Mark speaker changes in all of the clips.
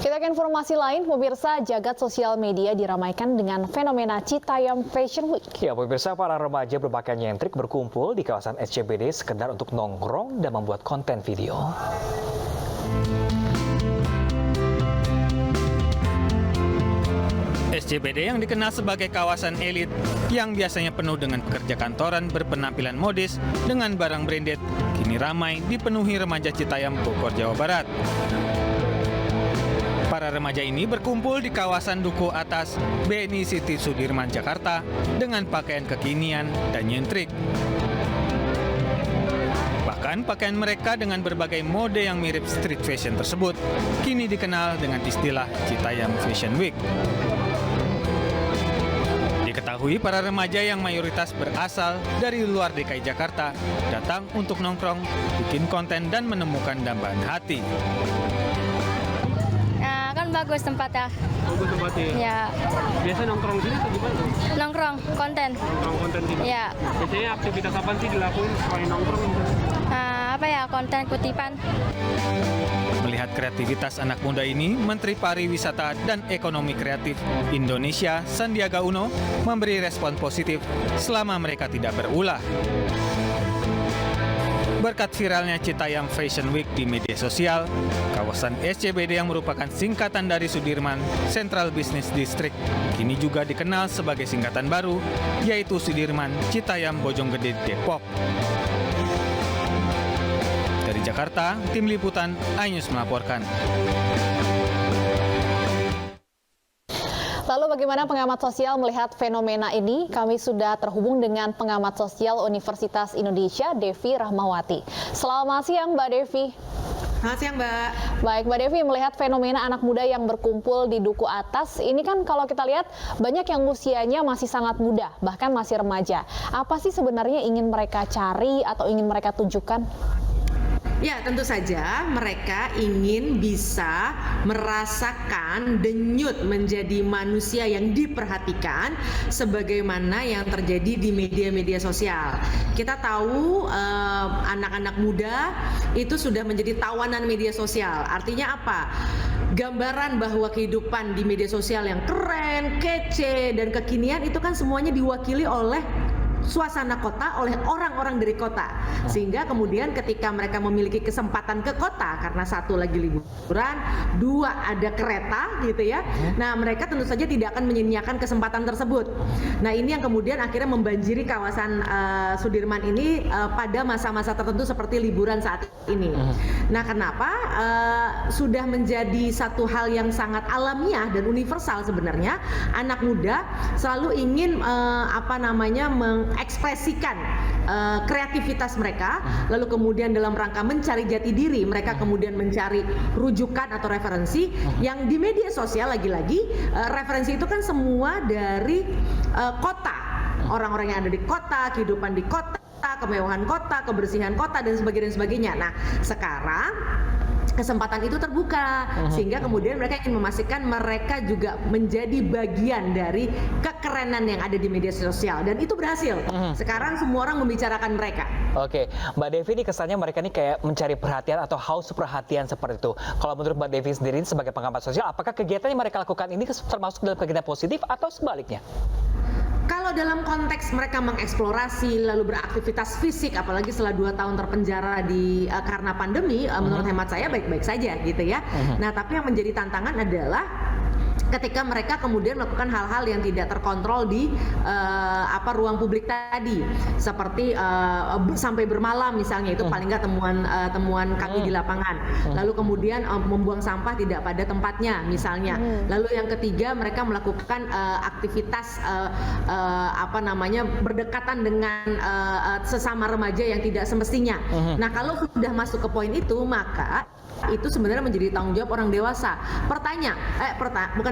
Speaker 1: Kita ke informasi lain, pemirsa, jagat sosial media diramaikan dengan fenomena Citayam Fashion Week.
Speaker 2: Ya, pemirsa, para remaja berpakaian nyentrik berkumpul di kawasan SCBD sekedar untuk nongkrong dan membuat konten video.
Speaker 3: SCBD yang dikenal sebagai kawasan elit yang biasanya penuh dengan pekerja kantoran berpenampilan modis dengan barang branded, kini ramai dipenuhi remaja Citayam, Bogor, Jawa Barat. Para remaja ini berkumpul di kawasan Duku Atas, BNI City Sudirman, Jakarta dengan pakaian kekinian dan nyentrik. Bahkan pakaian mereka dengan berbagai mode yang mirip street fashion tersebut kini dikenal dengan istilah Citayam Fashion Week. Diketahui para remaja yang mayoritas berasal dari luar DKI Jakarta datang untuk nongkrong, bikin konten dan menemukan dambaan hati.
Speaker 4: Kan bagus tempatnya.
Speaker 5: Bagus tempatnya?
Speaker 4: Ya.
Speaker 5: Biasa nongkrong sini atau gimana?
Speaker 4: Nongkrong, konten.
Speaker 5: Nongkrong konten sini?
Speaker 4: Ya.
Speaker 5: Biasanya aktivitas apa sih dilakuin selain nongkrong?
Speaker 4: Konten kutipan.
Speaker 3: Melihat kreativitas anak muda ini, Menteri Pariwisata dan Ekonomi Kreatif Indonesia Sandiaga Uno memberi respon positif selama mereka tidak berulah. Berkat viralnya Citayam Fashion Week di media sosial, kawasan SCBD yang merupakan singkatan dari Sudirman Central Business District kini juga dikenal sebagai singkatan baru, yaitu Sudirman Citayam Bojonggede Depok. Dari Jakarta, tim liputan iNews melaporkan.
Speaker 1: Lalu bagaimana pengamat sosial melihat fenomena ini? Kami sudah terhubung dengan pengamat sosial Universitas Indonesia, Devi Rahmawati. Selamat siang, Mbak Devi.
Speaker 6: Selamat siang, Mbak.
Speaker 1: Baik, Mbak Devi, melihat fenomena anak muda yang berkumpul di Duku Atas, ini kan kalau kita lihat banyak yang usianya masih sangat muda, bahkan masih remaja. Apa sih sebenarnya ingin mereka cari atau ingin mereka tunjukkan?
Speaker 6: Ya, tentu saja mereka ingin bisa merasakan denyut menjadi manusia yang diperhatikan sebagaimana yang terjadi di media-media sosial. Kita tahu anak-anak muda itu sudah menjadi tawanan media sosial. Artinya apa? Gambaran bahwa kehidupan di media sosial yang keren, kece, dan kekinian itu kan semuanya diwakili oleh suasana kota, oleh orang-orang dari kota, sehingga kemudian ketika mereka memiliki kesempatan ke kota karena satu lagi liburan, dua ada kereta gitu ya, nah mereka tentu saja tidak akan menyia-nyiakan kesempatan tersebut. Nah ini yang kemudian akhirnya membanjiri kawasan Sudirman ini pada masa-masa tertentu seperti liburan saat ini. Nah kenapa sudah menjadi satu hal yang sangat alamiah dan universal sebenarnya, anak muda selalu ingin mengekspresikan kreativitas mereka, lalu kemudian dalam rangka mencari jati diri, mereka kemudian mencari rujukan atau referensi yang di media sosial. Lagi-lagi referensi itu kan semua dari kota, orang-orang yang ada di kota, kehidupan di kota, kemewahan kota, kebersihan kota, dan sebagainya. Nah sekarang kesempatan itu terbuka, sehingga kemudian mereka ingin memastikan mereka juga menjadi bagian dari kekerenan yang ada di media sosial, dan itu berhasil. Sekarang semua orang membicarakan mereka.
Speaker 2: Oke, Mbak Devi, ini kesannya mereka ini kayak mencari perhatian atau haus perhatian seperti itu. Kalau menurut Mbak Devi sendiri sebagai pengamat sosial, apakah kegiatan yang mereka lakukan ini termasuk dalam kegiatan positif atau sebaliknya?
Speaker 6: Kalau dalam konteks mereka mengeksplorasi lalu beraktivitas fisik, apalagi setelah 2 tahun terpenjara karena pandemi, menurut hemat saya baik-baik saja gitu ya. Nah tapi yang menjadi tantangan adalah ketika mereka kemudian melakukan hal-hal yang tidak terkontrol di ruang publik tadi, seperti sampai bermalam misalnya, itu paling nggak temuan kami di lapangan. Lalu kemudian membuang sampah tidak pada tempatnya misalnya. Lalu yang ketiga, mereka melakukan aktivitas berdekatan dengan sesama remaja yang tidak semestinya. Nah kalau sudah masuk ke poin itu, maka itu sebenarnya menjadi tanggung jawab orang dewasa.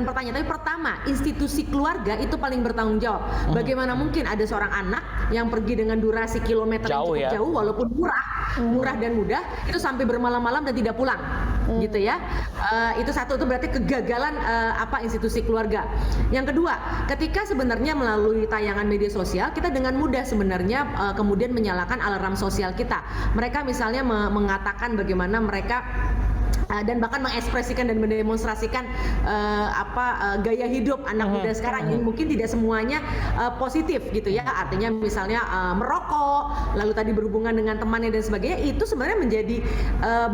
Speaker 6: Pertama, institusi keluarga itu paling bertanggung jawab. Bagaimana mungkin ada seorang anak yang pergi dengan durasi kilometer yang cukup jauh, walaupun murah dan mudah, itu sampai bermalam-malam dan tidak pulang, gitu ya. Itu satu, itu berarti kegagalan institusi keluarga. Yang kedua, ketika sebenarnya melalui tayangan media sosial, kita dengan mudah sebenarnya kemudian menyalakan alarm sosial kita. Mereka misalnya mengatakan bagaimana mereka dan bahkan mengekspresikan dan mendemonstrasikan gaya hidup anak muda sekarang yang mungkin tidak semuanya positif gitu ya, artinya misalnya merokok, lalu tadi berhubungan dengan temannya dan sebagainya, itu sebenarnya menjadi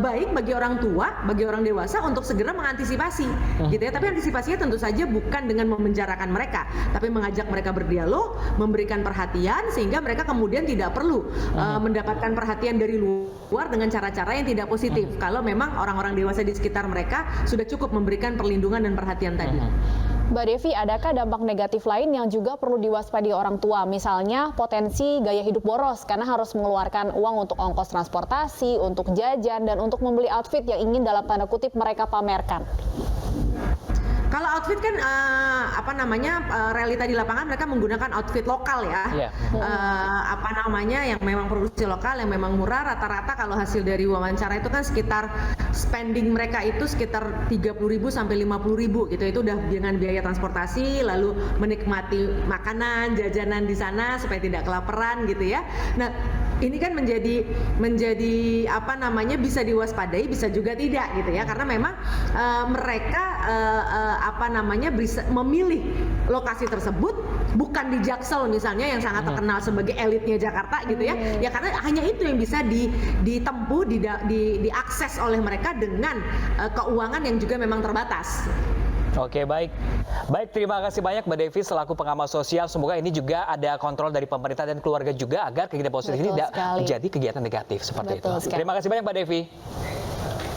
Speaker 6: baik bagi orang tua, bagi orang dewasa untuk segera mengantisipasi gitu ya. Tapi antisipasinya tentu saja bukan dengan memenjarakan mereka, tapi mengajak mereka berdialog, memberikan perhatian sehingga mereka kemudian tidak perlu mendapatkan perhatian dari luar dengan cara-cara yang tidak positif. Kalau memang orang-orang dewasa di sekitar mereka sudah cukup memberikan perlindungan dan perhatian tadi.
Speaker 1: Mbak Devi, adakah dampak negatif lain yang juga perlu diwaspadai orang tua? Misalnya potensi gaya hidup boros karena harus mengeluarkan uang untuk ongkos transportasi, untuk jajan, dan untuk membeli outfit yang ingin dalam tanda kutip mereka pamerkan.
Speaker 6: Kalau outfit kan realita di lapangan mereka menggunakan outfit lokal ya. Yang memang produksi lokal, yang memang murah. Rata-rata kalau hasil dari wawancara itu kan sekitar spending mereka itu sekitar 30.000 sampai 50.000 gitu. Itu udah dengan biaya transportasi, lalu menikmati makanan, jajanan di sana supaya tidak kelaparan gitu ya. Nah, ini kan menjadi bisa diwaspadai, bisa juga tidak gitu ya, karena memang mereka bisa memilih lokasi tersebut bukan di Jaksel misalnya yang sangat terkenal sebagai elitnya Jakarta gitu ya. Ya karena hanya itu yang bisa ditempuh, diakses oleh mereka dengan keuangan yang juga memang terbatas.
Speaker 2: Oke, baik. Baik, terima kasih banyak Mbak Devi selaku pengamat sosial. Semoga ini juga ada kontrol dari pemerintah dan keluarga juga agar kegiatan positif ini tidak menjadi kegiatan negatif seperti itu. Terima kasih banyak Mbak Devi.